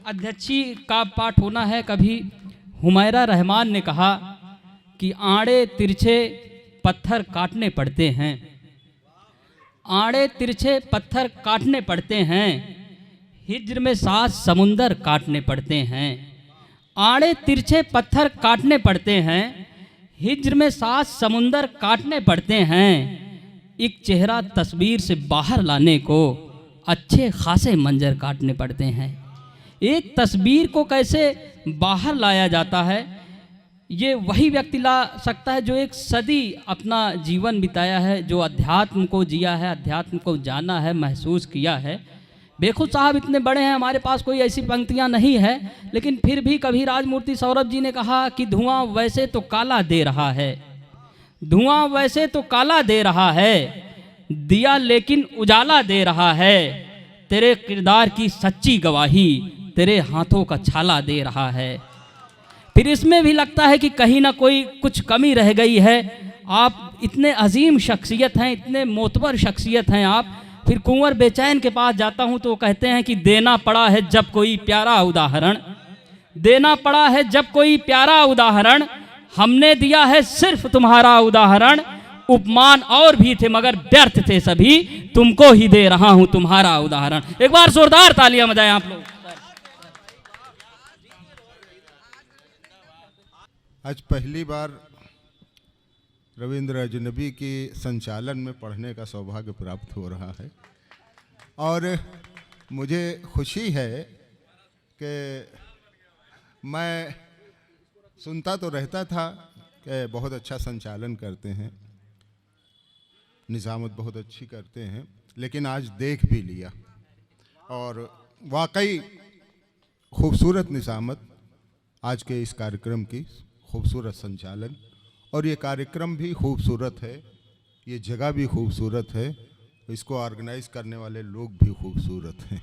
अध्यक्षी का पाठ होना है। कभी हुमैरा रहमान ने कहा कि आड़े तिरछे पत्थर काटने पड़ते हैं, आड़े तिरछे पत्थर काटने पड़ते हैं, हिज्र में 7 समुंदर काटने पड़ते हैं। आड़े तिरछे पत्थर काटने पड़ते हैं, हिज्र में 7 समुंदर काटने पड़ते हैं। एक चेहरा तस्वीर से बाहर लाने को अच्छे खासे मंजर काटने पड़ते हैं। एक तस्वीर को कैसे बाहर लाया जाता है, ये वही व्यक्ति ला सकता है जो एक सदी अपना जीवन बिताया है, जो अध्यात्म को जिया है, अध्यात्म को जाना है, महसूस किया है। बेखुद साहब इतने बड़े हैं, हमारे पास कोई ऐसी पंक्तियां नहीं है, लेकिन फिर भी कभी राजमूर्ति सौरभ जी ने कहा कि धुआं वैसे तो काला दे रहा है, धुआं वैसे तो काला दे रहा है, दिया लेकिन उजाला दे रहा है, तेरे किरदार की सच्ची गवाही तेरे हाथों का छाला दे रहा है। फिर इसमें भी लगता है कि कहीं ना कोई कुछ कमी रह गई है। आप इतने अजीम शख्सियत हैं, इतने मोतबर शख्सियत हैं आप। फिर कुंवर बेचैन के पास जाता हूं तो कहते हैं कि देना पड़ा है जब कोई प्यारा उदाहरण, देना पड़ा है जब कोई प्यारा उदाहरण, हमने दिया है सिर्फ तुम्हारा उदाहरण, उपमान और भी थे मगर व्यर्थ थे सभी, तुमको ही दे रहा हूं तुम्हारा उदाहरण। एक बार जोरदार तालियां बजाएं आप लोग। आज पहली बार रविंद्र अजनबी की संचालन में पढ़ने का सौभाग्य प्राप्त हो रहा है और मुझे खुशी है कि मैं सुनता तो रहता था कि बहुत अच्छा संचालन करते हैं, निज़ामत बहुत अच्छी करते हैं, लेकिन आज देख भी लिया और वाकई खूबसूरत निज़ामत, आज के इस कार्यक्रम की खूबसूरत संचालन, और ये कार्यक्रम भी खूबसूरत है, ये जगह भी खूबसूरत है, इसको ऑर्गेनाइज करने वाले लोग भी खूबसूरत हैं।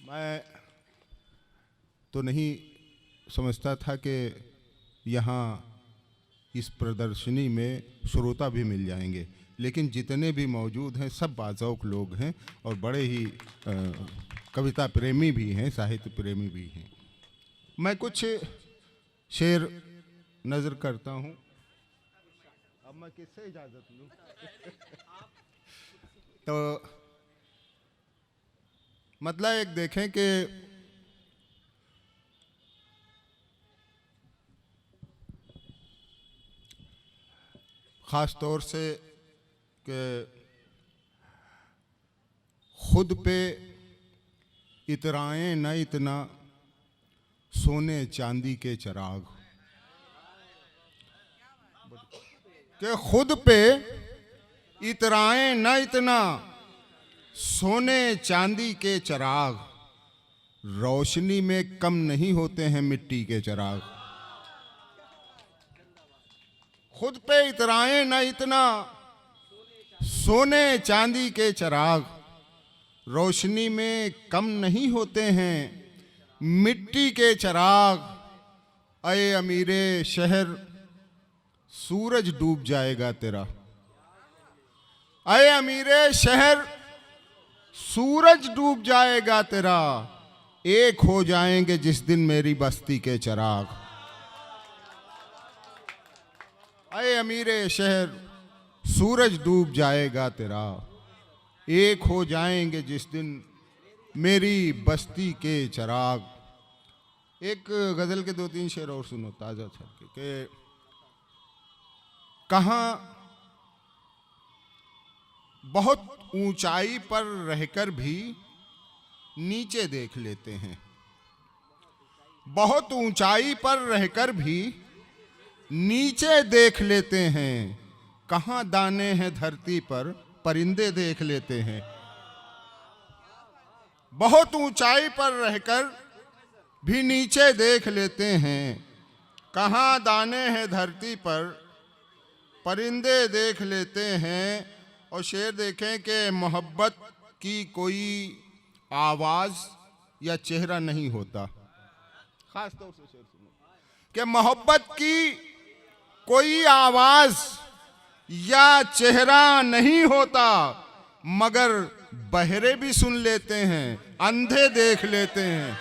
मैं तो नहीं समझता था कि यहाँ इस प्रदर्शनी में श्रोता भी मिल जाएंगे, लेकिन जितने भी मौजूद हैं सब बाज़ौक़ लोग हैं और बड़े ही कविता प्रेमी भी हैं, साहित्य प्रेमी भी हैं। मैं कुछ शेर नज़र करता हूँ। अब मैं किससे इजाज़त लूँ? तो मतलब एक देखें कि ख़ास तौर से कि खुद पे इतराएं न इतना सोने चांदी के चिराग, कि खुद पे इतराएं न इतना सोने चांदी के चिराग, रोशनी में कम नहीं होते हैं मिट्टी के चिराग। खुद पे इतराएं न इतना सोने चांदी के चिराग, रोशनी में कम नहीं होते हैं मिट्टी के चिराग। अये अमीरे शहर सूरज डूब जाएगा तेरा, अये अमीरे शहर सूरज डूब जाएगा तेरा, एक हो जाएंगे जिस दिन मेरी बस्ती के चिराग। अये अमीरे शहर सूरज डूब जाएगा तेरा, एक हो जाएंगे जिस दिन मेरी बस्ती के चिराग। एक गज़ल के 2-3 शेर और सुनो ताज़ा छलके के। कहाँ बहुत ऊंचाई पर रहकर भी नीचे देख लेते हैं, बहुत ऊंचाई पर रहकर भी नीचे देख लेते हैं, कहाँ दाने हैं धरती पर परिंदे देख लेते हैं। बहुत ऊंचाई पर रहकर भी नीचे देख लेते हैं, कहाँ दाने हैं धरती पर परिंदे देख लेते हैं। और शेर देखें कि मोहब्बत की कोई आवाज़ या चेहरा नहीं होता। खास तौर से शेर सुनो कि मोहब्बत की कोई आवाज़ या चेहरा नहीं होता, मगर बहरे भी सुन लेते हैं, अंधे देख लेते हैं।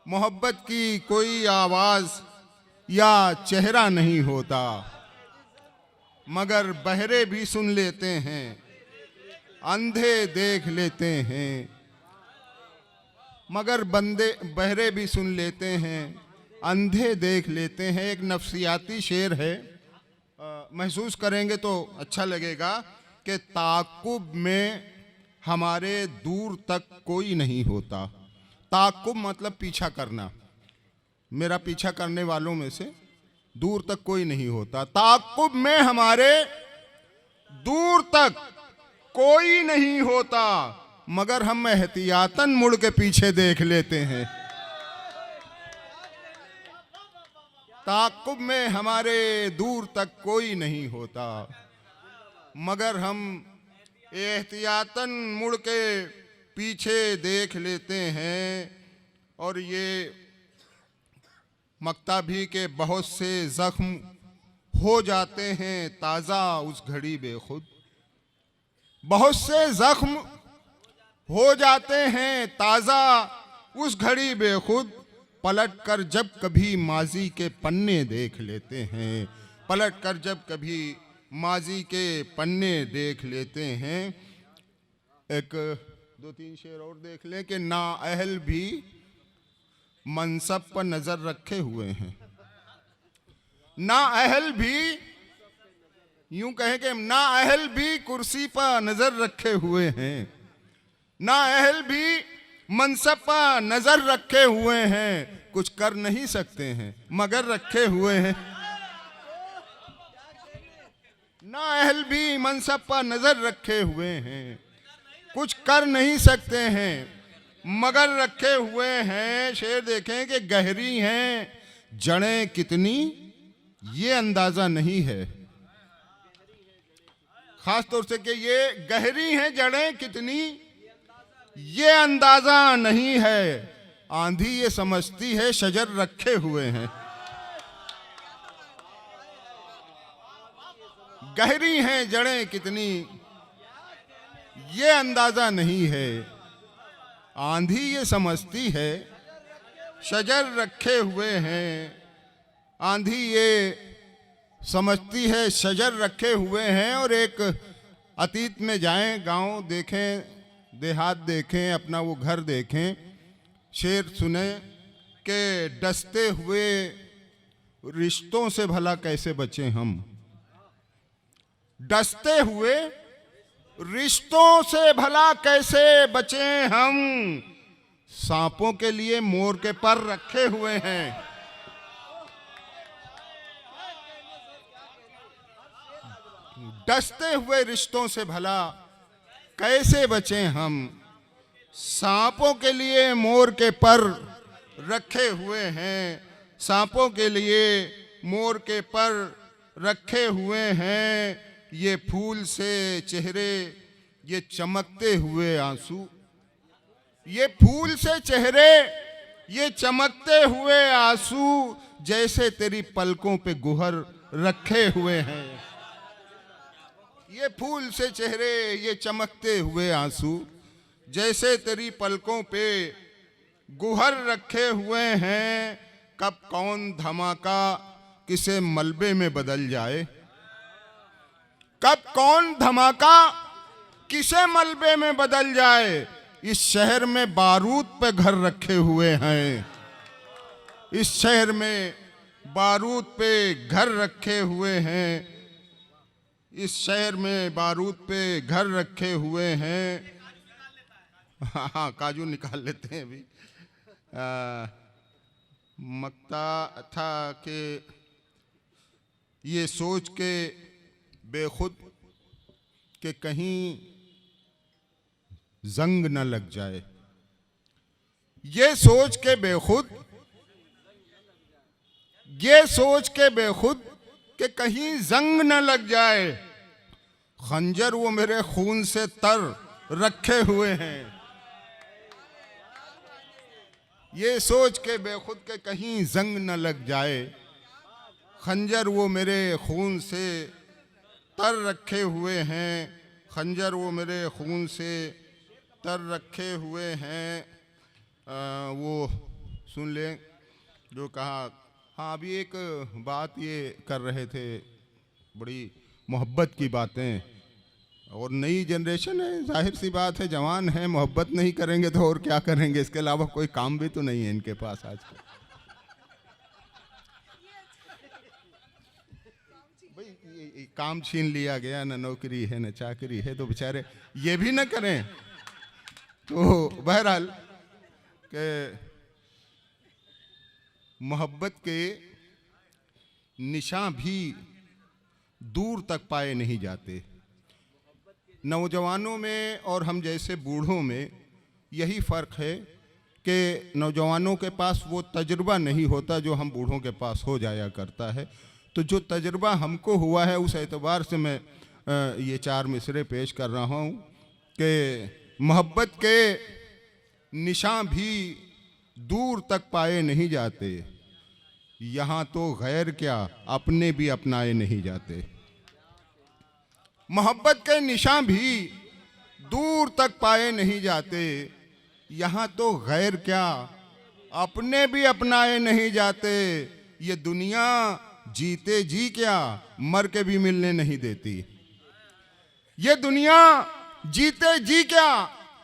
मोहब्बत की कोई आवाज या चेहरा नहीं होता, मगर बहरे भी सुन लेते हैं, अंधे देख लेते हैं। मगर बहरे भी सुन लेते हैं, अंधे देख लेते हैं। एक नफ्सियाती शेर है, महसूस करेंगे तो अच्छा लगेगा कि ताक़ुब में हमारे दूर तक कोई नहीं होता। ताक़ुब मतलब पीछा करना, मेरा पीछा करने वालों में से दूर तक कोई नहीं होता। ताक़ुब में हमारे दूर तक कोई नहीं होता, मगर हम एहतियातन मुड़ के पीछे देख लेते हैं। ताक़ुब में हमारे दूर तक कोई नहीं होता, मगर हम एहतियातन मुड़ के पीछे देख लेते हैं। और ये मक्ता भी के बहुत से जख्म हो जाते हैं ताज़ा उस घड़ी बेखुद। बहुत से जख्म हो जाते हैं ताज़ा उस घड़ी बेखुद। पलट कर जब कभी माजी के पन्ने देख लेते हैं, पलट कर जब कभी माजी के पन्ने देख लेते हैं। एक दो तीन शेर और देख लें कि नाअहल भी मनसब पर नजर रखे हुए हैं। नाअहल भी, यूं कहें कि नाअहल भी कुर्सी पर नजर रखे हुए हैं, नाअहल भी मनसब पर नजर रखे हुए हैं। कुछ कर नहीं सकते हैं मगर रखे हुए हैं। नाअहल भी मनसब पर नजर रखे हुए हैं, कुछ कर नहीं सकते हैं मगर रखे हुए हैं। शेर देखें कि गहरी हैं जड़ें कितनी ये अंदाजा नहीं है। खास तौर से कि ये गहरी हैं जड़ें कितनी ये अंदाजा नहीं है। आंधी ये समझती है शजर रखे हुए हैं। गहरी हैं जड़ें कितनी ये अंदाजा नहीं है। आंधी ये समझती है शजर रखे हुए हैं। आंधी ये समझती है शजर रखे हुए हैं। और एक अतीत में जाएं, गांव देखें, देहात देखें, अपना वो घर देखें, शेर सुने कि डसते हुए रिश्तों से भला कैसे बचें हम। डसते हुए रिश्तों से भला कैसे बचें हम। सांपों के लिए मोर के पर रखे हुए हैं। डसते हुए रिश्तों से भला कैसे बचें हम। सांपों के लिए मोर के पर रखे हुए हैं। सांपों के लिए मोर के पर रखे हुए हैं। ये फूल से चेहरे ये चमकते हुए आंसू, ये फूल से चेहरे ये चमकते हुए आंसू जैसे तेरी पलकों पे गुहर रखे हुए हैं। ये फूल से चेहरे ये चमकते हुए आंसू जैसे तेरी पलकों पे गुहर रखे हुए हैं। कब कौन धमाका किसे मलबे में बदल जाए। कब कौन धमाका किसे मलबे में बदल जाए। इस शहर में बारूद पे घर रखे हुए हैं। इस शहर में बारूद पे घर रखे हुए हैं। इस शहर में बारूद पे घर रखे हुए हैं। हाँ, काजू निकाल लेते हैं अभी। मक्ता था कि ये सोच के बेखुद कि कहीं जंग न लग जाए। ये सोच के बेखुद, ये सोच के बेखुद कि कहीं जंग न लग जाए। खंजर वो मेरे खून से तर रखे हुए हैं। ये सोच के बेखुद के कहीं जंग न लग जाए, खंजर वो मेरे खून से तर रखे हुए हैं, खंजर वो मेरे खून से तर रखे हुए हैं। वो सुन लें जो कहा। हाँ, अभी एक बात ये कर रहे थे, बड़ी मोहब्बत की बातें, और नई जनरेशन है, जाहिर सी बात है, जवान है, मोहब्बत नहीं करेंगे तो और क्या करेंगे, इसके अलावा कोई काम भी तो नहीं है इनके पास आजकल। भाई ये काम छीन लिया गया, न नौकरी है न चाकरी है, तो बेचारे ये भी न करें। तो बहरहाल के मोहब्बत के निशान भी दूर तक पाए नहीं जाते। नौजवानों में और हम जैसे बूढ़ों में यही फ़र्क है कि नौजवानों के पास वो तजुर्बा नहीं होता जो हम बूढ़ों के पास हो जाया करता है। तो जो तजुर्बा हमको हुआ है उस एतबार से मैं ये 4 मिसरे पेश कर रहा हूँ कि मोहब्बत के निशान भी दूर तक पाए नहीं जाते, यहाँ तो गैर क्या अपने भी अपनाए नहीं जाते। मोहब्बत के निशान भी दूर तक पाए नहीं जाते, यहाँ तो गैर क्या अपने भी अपनाए नहीं जाते। ये दुनिया जीते जी क्या मर के भी मिलने नहीं देती। ये दुनिया जीते जी क्या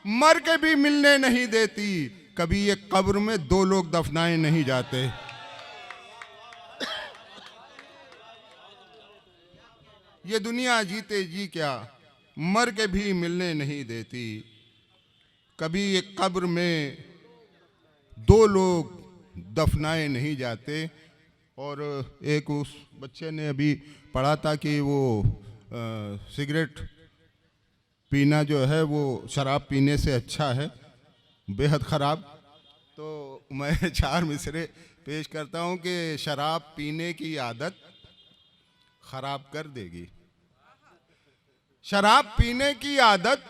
मर के भी मिलने नहीं देती। कभी ये कब्र में 2 लोग दफनाए नहीं जाते। ये दुनिया जीते जी क्या मर के भी मिलने नहीं देती। कभी ये कब्र में 2 लोग दफनाए नहीं जाते। और एक उस बच्चे ने अभी पढ़ा था कि वो सिगरेट पीना जो है वो शराब पीने से अच्छा है, बेहद ख़राब। तो मैं 4 मिसरे पेश करता हूँ कि शराब पीने की आदत ख़राब कर देगी। शराब पीने की आदत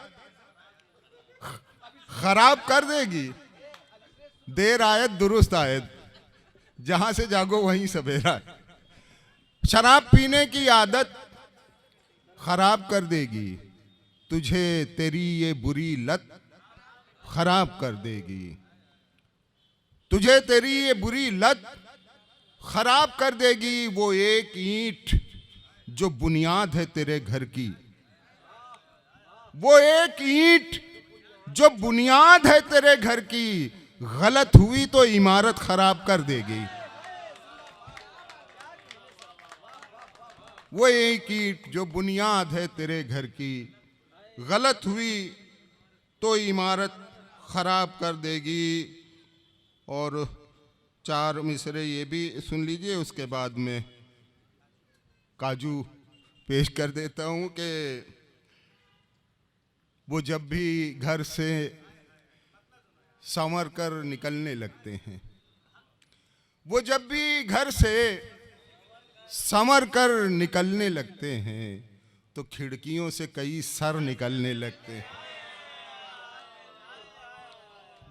ख़राब कर देगी। देर आयत दुरुस्त आयत, जहाँ से जागो वहीं सवेरा। शराब पीने की आदत ख़राब कर देगी, तुझे तेरी ये बुरी लत खराब कर देगी। तुझे तेरी ये बुरी लत खराब कर देगी। वो एक ईंट जो बुनियाद है तेरे घर की, वो एक ईंट जो बुनियाद है तेरे घर की, गलत हुई तो इमारत खराब कर देगी। वो एक ईंट जो बुनियाद है तेरे घर की, गलत हुई तो इमारत खराब कर देगी। और 4 मिसरे ये भी सुन लीजिए, उसके बाद में काजू पेश कर देता हूँ कि वो जब भी घर से संवर कर निकलने लगते हैं, वो जब भी घर से संवर कर निकलने लगते हैं तो खिड़कियों से कई सर निकलने लगते हैं।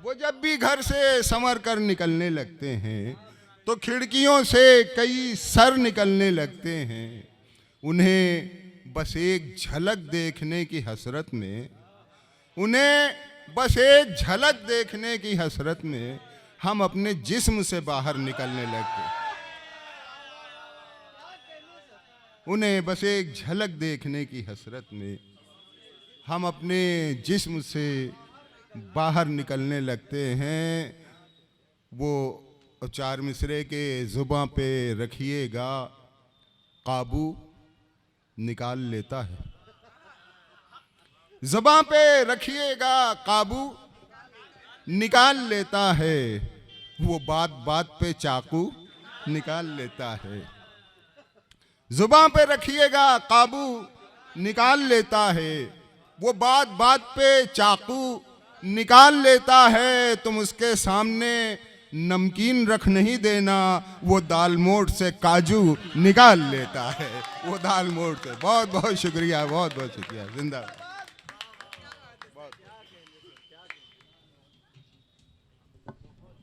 वो जब भी घर से संवर कर निकलने लगते हैं तो खिड़कियों से कई सर निकलने लगते हैं। उन्हें बस एक झलक देखने की हसरत में, उन्हें बस एक झलक देखने की हसरत में हम अपने जिस्म से बाहर निकलने लगते। उन्हें बस एक झलक देखने की हसरत में हम अपने जिस्म से बाहर निकलने लगते हैं। वो 4 मिसरे के ज़ुबां पे रखिएगा काबू निकाल लेता है। ज़ुबां पे रखिएगा काबू निकाल लेता है। वो बात बात पे चाकू निकाल लेता है। ज़ुबां पे रखिएगा काबू निकाल लेता है। वो बात बात पे चाकू निकाल लेता है। तुम उसके सामने नमकीन रख नहीं देना, वो दाल मोठ से काजू निकाल लेता है। वो दाल मोठ से। बहुत बहुत शुक्रिया, बहुत बहुत शुक्रिया। जिंदाबाद।